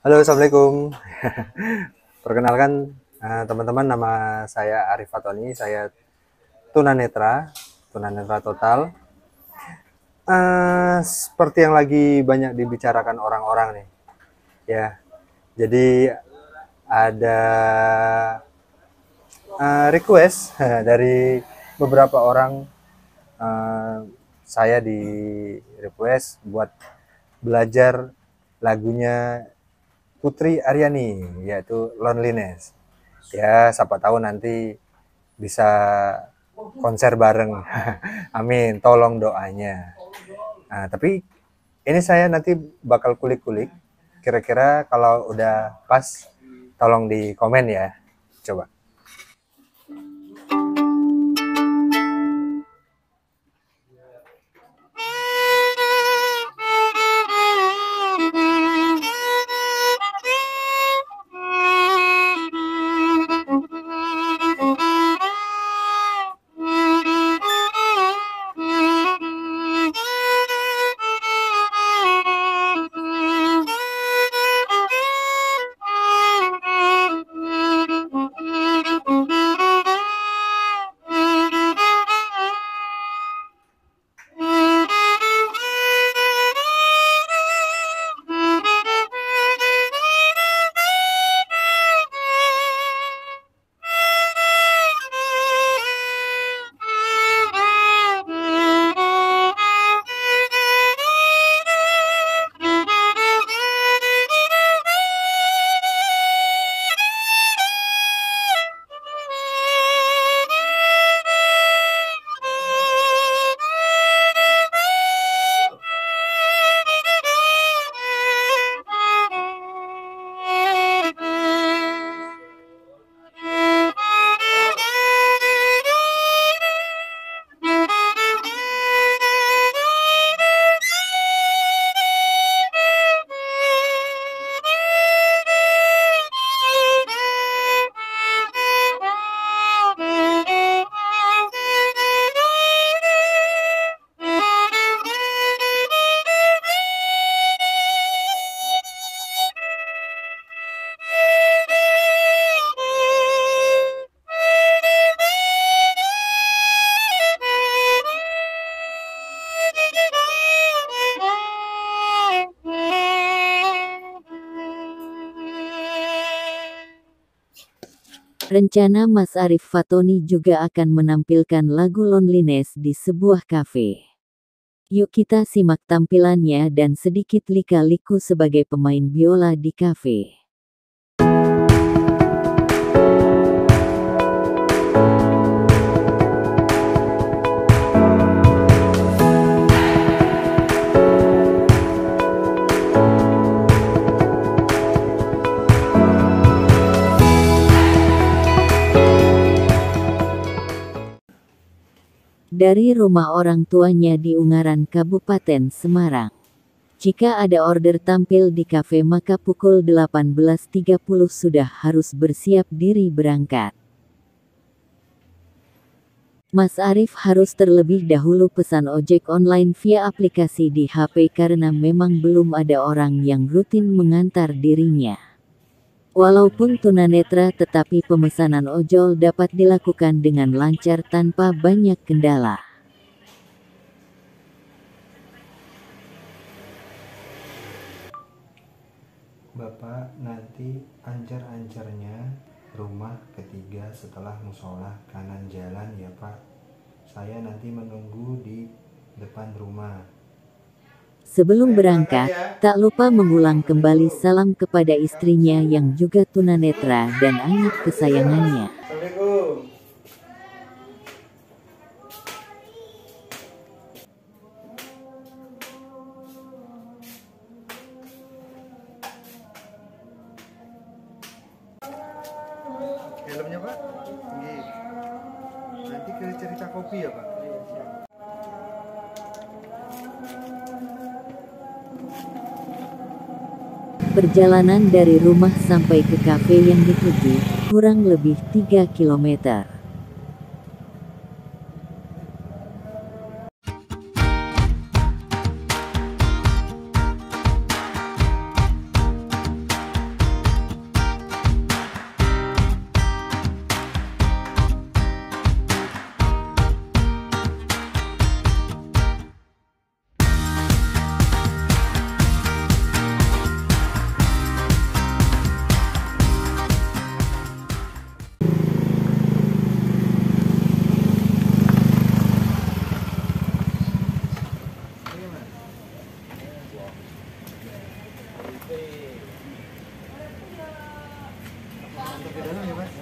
Halo, assalamualaikum. Perkenalkan teman-teman, nama saya Arif Fatoni. Saya tunanetra, tunanetra total. Seperti yang lagi banyak dibicarakan orang-orang nih, ya. Jadi ada request dari beberapa orang. eh, saya di request buat belajar lagunya Putri Aryani, yaitu Loneliness. Ya, siapa tahu nanti bisa konser bareng. Amin, tolong doanya. Nah, tapi ini saya nanti bakal kulik-kulik. Kira-kira kalau udah pas, tolong di komen ya. Coba. Rencana Mas Arif Fatoni juga akan menampilkan lagu Loneliness di sebuah kafe. Yuk kita simak tampilannya dan sedikit lika-liku sebagai pemain biola di kafe. Dari rumah orang tuanya di Ungaran, Kabupaten Semarang. Jika ada order tampil di kafe maka pukul 18.30 sudah harus bersiap diri berangkat. Mas Arif harus terlebih dahulu pesan ojek online via aplikasi di HP karena memang belum ada orang yang rutin mengantar dirinya. Walaupun tunanetra tetapi pemesanan ojol dapat dilakukan dengan lancar tanpa banyak kendala. Bapak, nanti ancar-ancarnya rumah ketiga setelah musola kanan jalan ya Pak. Saya nanti menunggu di depan rumah. Sebelum berangkat, tak lupa mengulang kembali salam kepada istrinya yang juga tunanetra dan anak kesayangannya. Assalamualaikum. Helmnya Pak? Tinggi. Nanti ke cerita kopi ya Pak? Perjalanan dari rumah sampai ke kafe yang dituju, kurang lebih 3 kilometer. ke dalam ya Mas.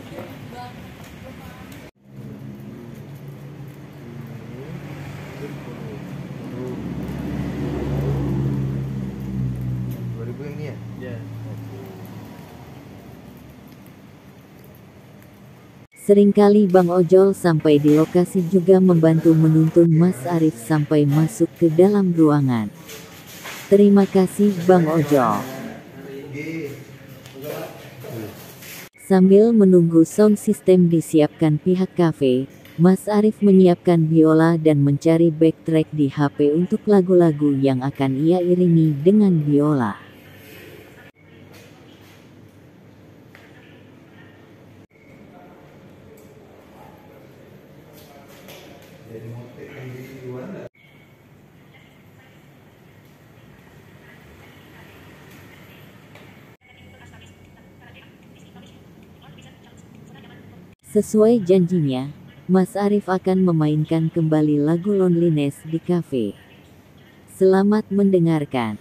Yang ini ya? Ya. Seringkali Bang Ojol sampai di lokasi juga membantu menuntun Mas Arif sampai masuk ke dalam ruangan. Terima kasih Bang Ojol. Sambil menunggu sound system disiapkan pihak kafe, Mas Arif menyiapkan biola dan mencari backtrack di HP untuk lagu-lagu yang akan ia iringi dengan biola. Sesuai janjinya, Mas Arif akan memainkan kembali lagu Loneliness di kafe. Selamat mendengarkan.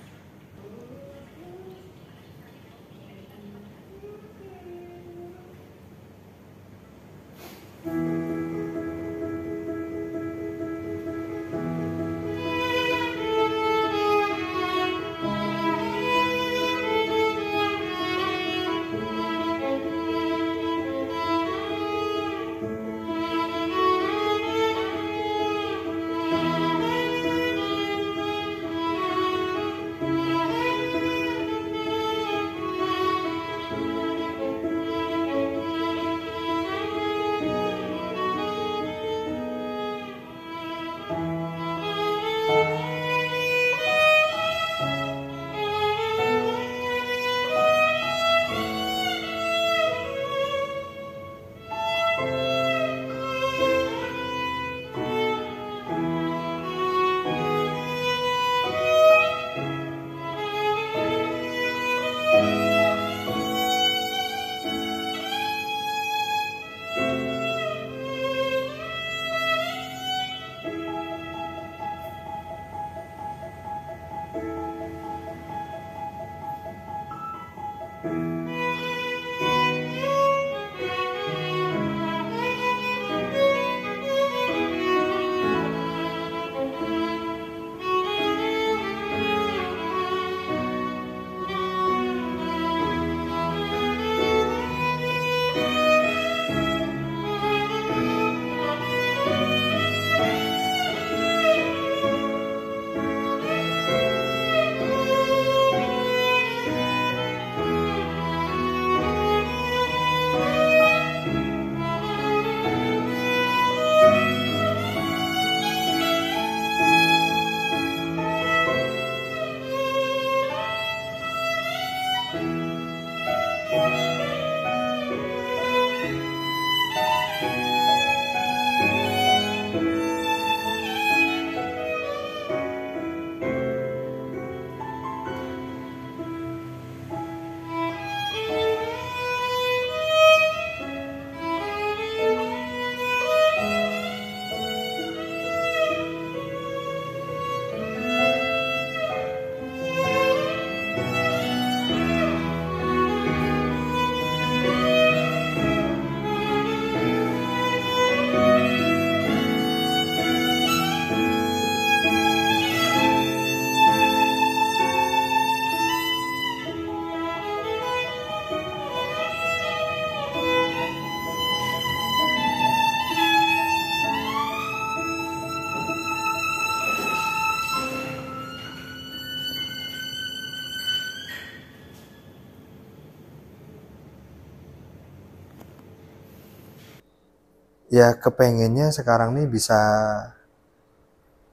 Ya kepengennya sekarang nih bisa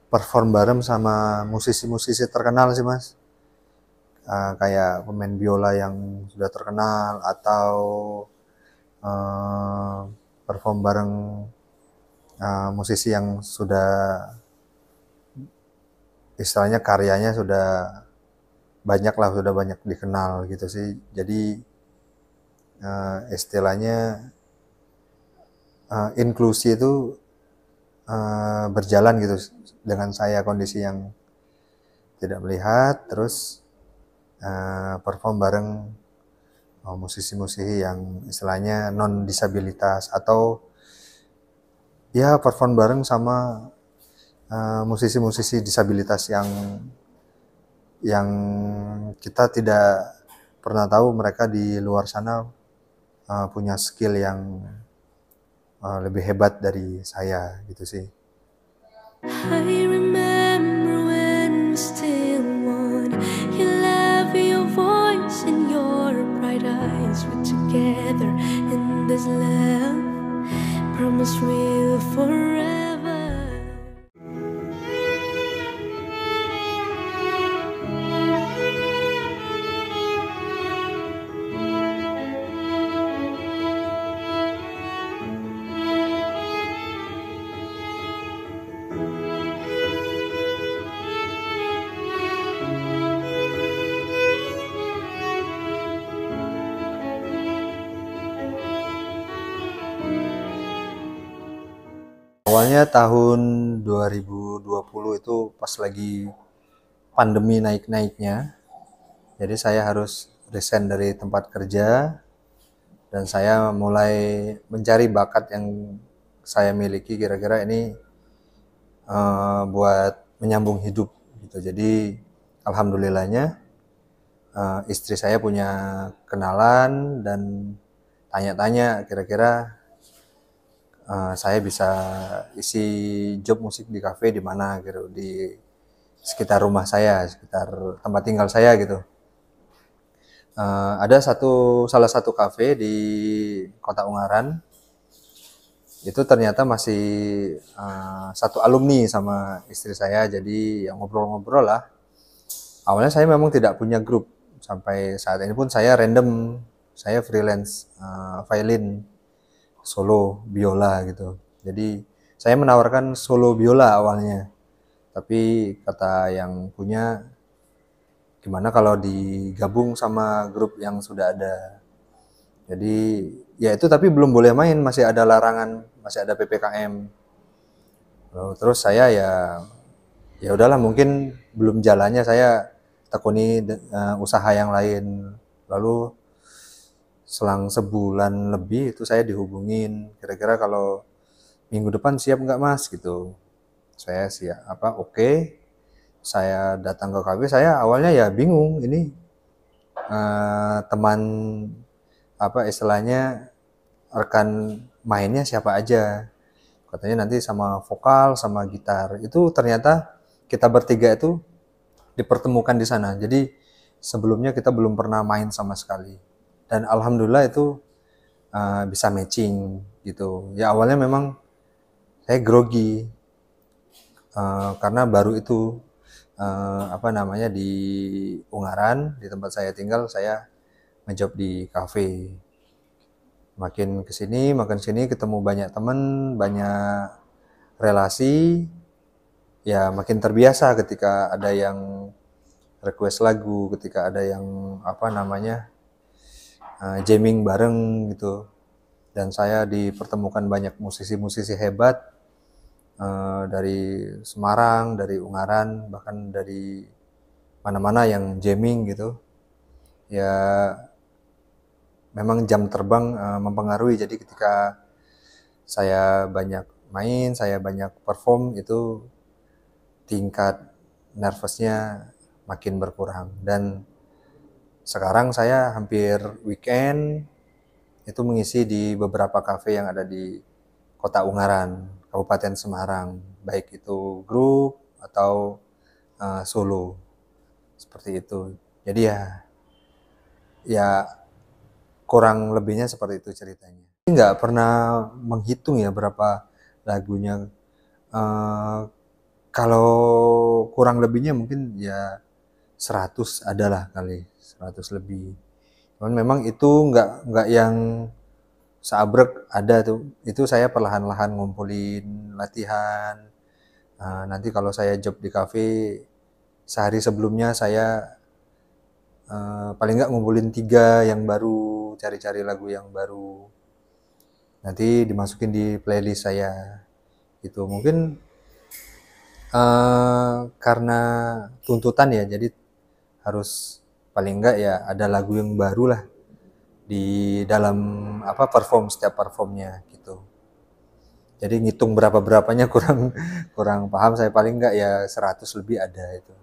perform bareng sama musisi-musisi terkenal sih Mas. Kayak pemain biola yang sudah terkenal atau eh, perform bareng musisi yang sudah istilahnya karyanya sudah banyak lah, sudah banyak dikenal gitu sih. Jadi istilahnya inklusi itu berjalan gitu dengan saya kondisi yang tidak melihat, terus perform bareng musisi-musisi yang istilahnya non disabilitas atau ya perform bareng sama musisi-musisi disabilitas yang kita tidak pernah tahu mereka di luar sana punya skill yang lebih hebat dari saya gitu sih. I remember when we still one. Your love, your voice, and your bright eyes were together in this love. Promise we'll forever. Awalnya tahun 2020 itu pas lagi pandemi naik-naiknya. Jadi saya harus resign dari tempat kerja dan saya mulai mencari bakat yang saya miliki kira-kira ini buat menyambung hidup gitu. Jadi alhamdulillahnya istri saya punya kenalan dan tanya-tanya kira-kira saya bisa isi job musik di kafe di mana gitu, di sekitar rumah saya, sekitar tempat tinggal saya gitu. Ada salah satu kafe di Kota Ungaran, itu ternyata masih satu alumni sama istri saya, jadi ya ngobrol-ngobrol lah. Awalnya saya memang tidak punya grup, sampai saat ini pun saya random, saya freelance violin, solo biola gitu. Jadi saya menawarkan solo biola awalnya, tapi kata yang punya gimana kalau digabung sama grup yang sudah ada. Jadi ya itu, tapi belum boleh main, masih ada larangan, masih ada PPKM. Terus saya ya udahlah, mungkin belum jalannya, saya tekuni usaha yang lain. Lalu selang sebulan lebih itu saya dihubungin, kira-kira kalau minggu depan siap nggak mas gitu. Saya siap, oke. Saya datang ke kafe, saya awalnya ya bingung, ini teman istilahnya rekan mainnya siapa aja. Katanya nanti sama vokal sama gitar. Itu ternyata kita bertiga itu dipertemukan di sana. Jadi sebelumnya kita belum pernah main sama sekali. Dan alhamdulillah itu bisa matching gitu. Ya awalnya memang saya grogi karena baru itu di Ungaran, di tempat saya tinggal, saya ngejob di kafe. Makin kesini ketemu banyak teman, banyak relasi, ya makin terbiasa ketika ada yang request lagu, ketika ada yang jamming bareng gitu. Dan saya dipertemukan banyak musisi-musisi hebat dari Semarang, dari Ungaran, bahkan dari mana-mana yang jamming gitu. Ya memang jam terbang mempengaruhi. Jadi ketika saya banyak main, saya banyak perform, itu tingkat nervousnya makin berkurang. Dan sekarang saya hampir weekend itu mengisi di beberapa kafe yang ada di Kota Ungaran, Kabupaten Semarang, baik itu grup atau solo, seperti itu. Jadi ya kurang lebihnya seperti itu ceritanya. Nggak pernah menghitung ya berapa lagunya. Kalau kurang lebihnya mungkin ya 100 adalah kali, 100 lebih. Cuman memang itu nggak yang seabrek ada tuh. Itu saya perlahan-lahan ngumpulin latihan. Nanti kalau saya job di kafe, sehari sebelumnya saya paling nggak ngumpulin 3 yang baru, cari-cari lagu yang baru. Nanti dimasukin di playlist saya. Gitu. Mungkin karena tuntutan ya, jadi harus paling enggak ya ada lagu yang baru lah di dalam perform setiap performnya gitu. Jadi ngitung berapanya kurang paham saya, paling enggak ya 100 lebih ada itu.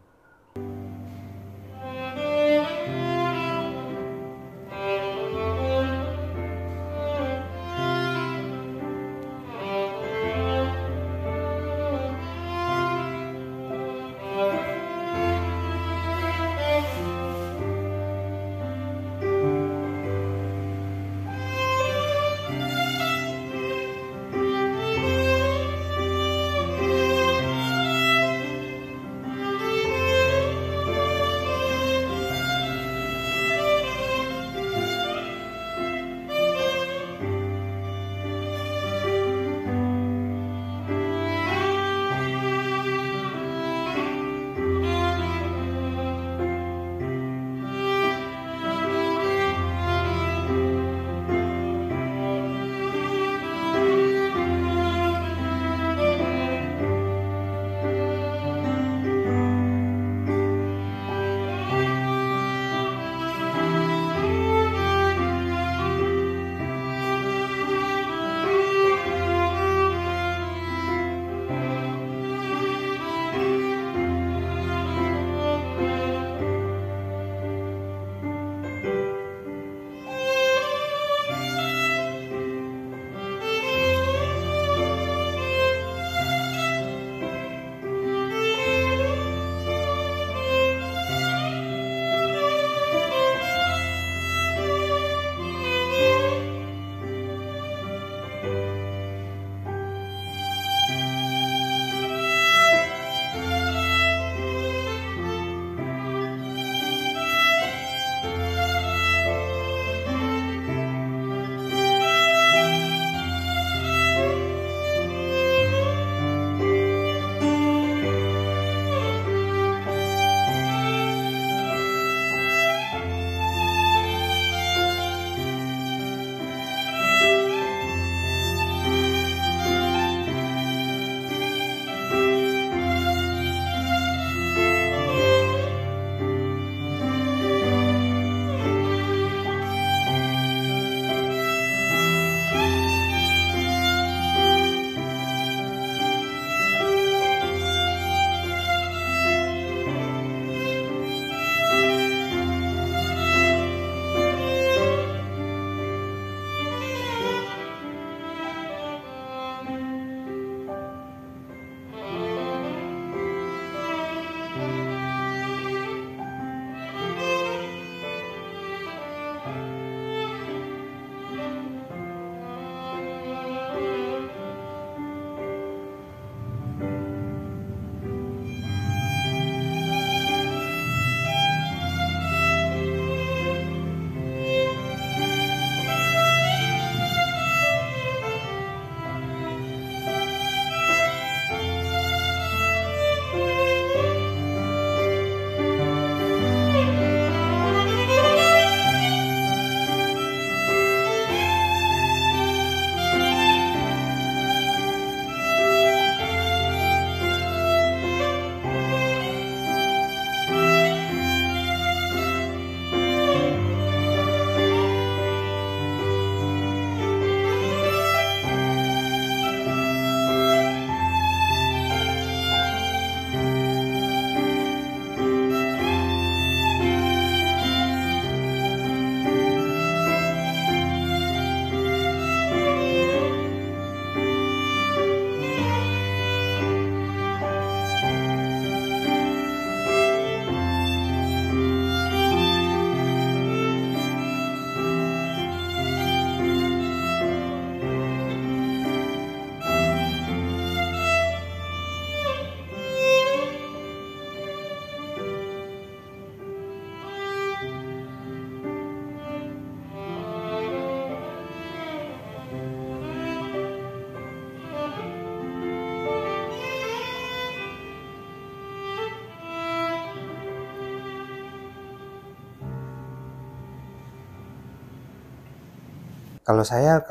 Kalau saya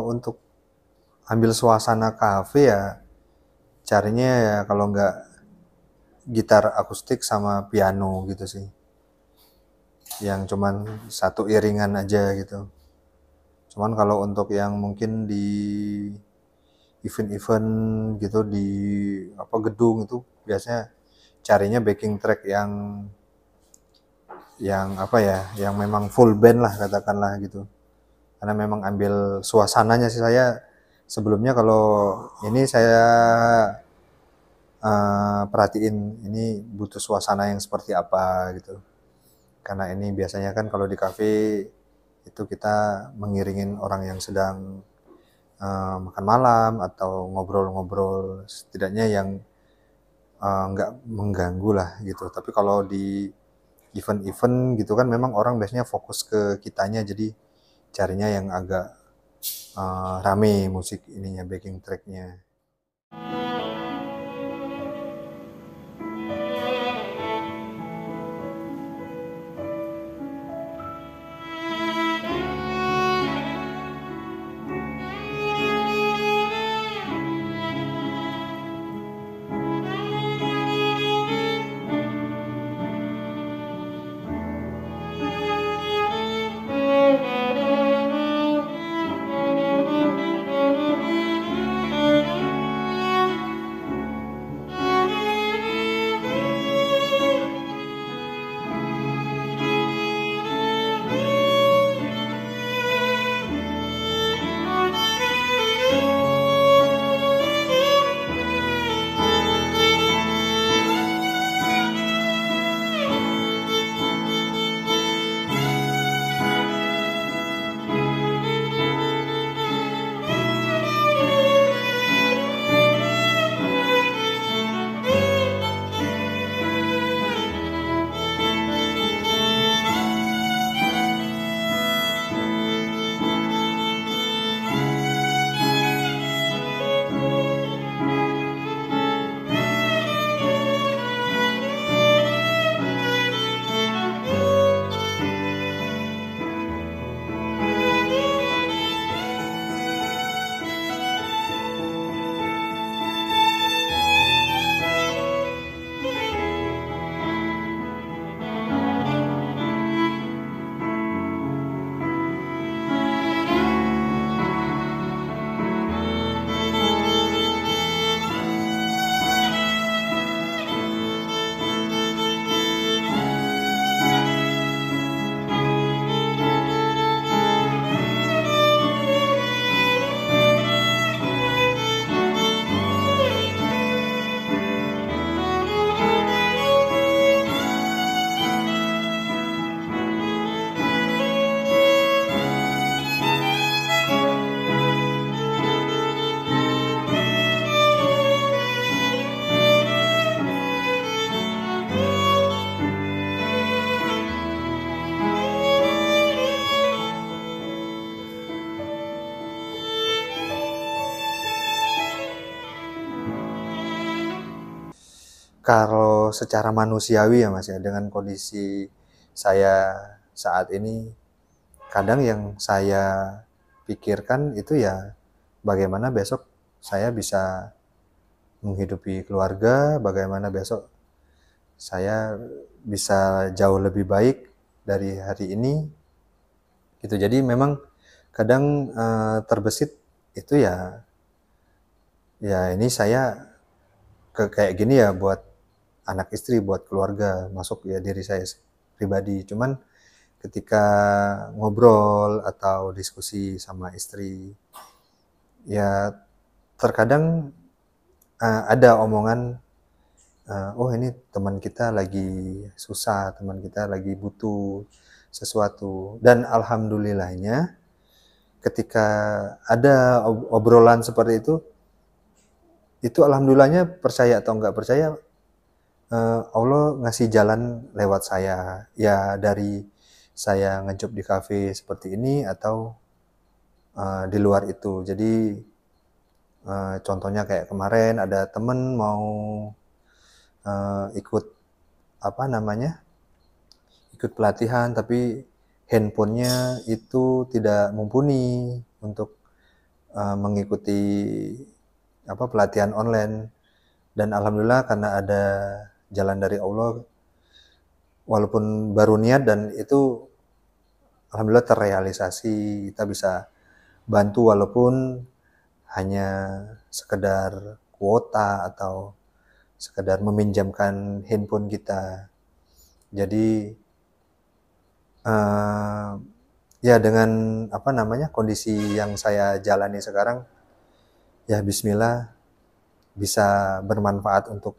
untuk ambil suasana kafe ya carinya ya kalau nggak gitar akustik sama piano gitu sih. Yang cuman satu iringan aja gitu. Cuman kalau untuk yang mungkin di event-event gitu di apa gedung itu biasanya carinya backing track yang apa ya, yang memang full band lah katakanlah gitu. Karena memang ambil suasananya sih. Saya sebelumnya kalau ini saya perhatiin ini butuh suasana yang seperti apa gitu. Karena ini biasanya kan kalau di kafe itu kita mengiringin orang yang sedang makan malam atau ngobrol-ngobrol, setidaknya yang nggak mengganggu lah gitu. Tapi kalau di event-event gitu kan memang orang biasanya fokus ke kitanya, jadi carinya yang agak rame musik ininya, backing tracknya. Kalau secara manusiawi ya Mas ya, dengan kondisi saya saat ini, kadang yang saya pikirkan itu ya bagaimana besok saya bisa menghidupi keluarga, bagaimana besok saya bisa jauh lebih baik dari hari ini gitu. Jadi memang kadang terbesit itu ya ini saya kayak gini ya buat anak istri, buat keluarga, masuk ya diri saya pribadi. Cuman ketika ngobrol atau diskusi sama istri, ya terkadang ada omongan, oh ini teman kita lagi susah, teman kita lagi butuh sesuatu. Dan alhamdulillahnya ketika ada obrolan seperti itu alhamdulillahnya, percaya atau enggak percaya, Allah ngasih jalan lewat saya. Ya dari saya ngejob di kafe seperti ini atau di luar itu. Jadi contohnya kayak kemarin ada temen mau ikut apa namanya, ikut pelatihan tapi handphonenya itu tidak mumpuni untuk mengikuti apa pelatihan online. Dan alhamdulillah karena ada jalan dari Allah, walaupun baru niat dan itu alhamdulillah terrealisasi, kita bisa bantu walaupun hanya sekedar kuota atau sekedar meminjamkan handphone kita. Jadi ya dengan kondisi yang saya jalani sekarang, ya bismillah bisa bermanfaat untuk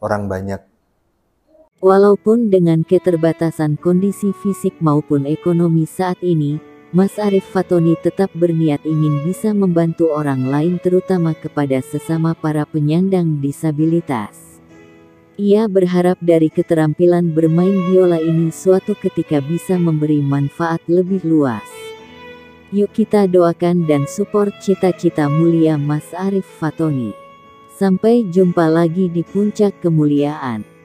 orang banyak. Walaupun dengan keterbatasan kondisi fisik maupun ekonomi saat ini, Mas Arif Fatoni tetap berniat ingin bisa membantu orang lain terutama kepada sesama para penyandang disabilitas. Ia berharap dari keterampilan bermain biola ini suatu ketika bisa memberi manfaat lebih luas. Yuk kita doakan dan support cita-cita mulia Mas Arif Fatoni. Sampai jumpa lagi di puncak kemuliaan.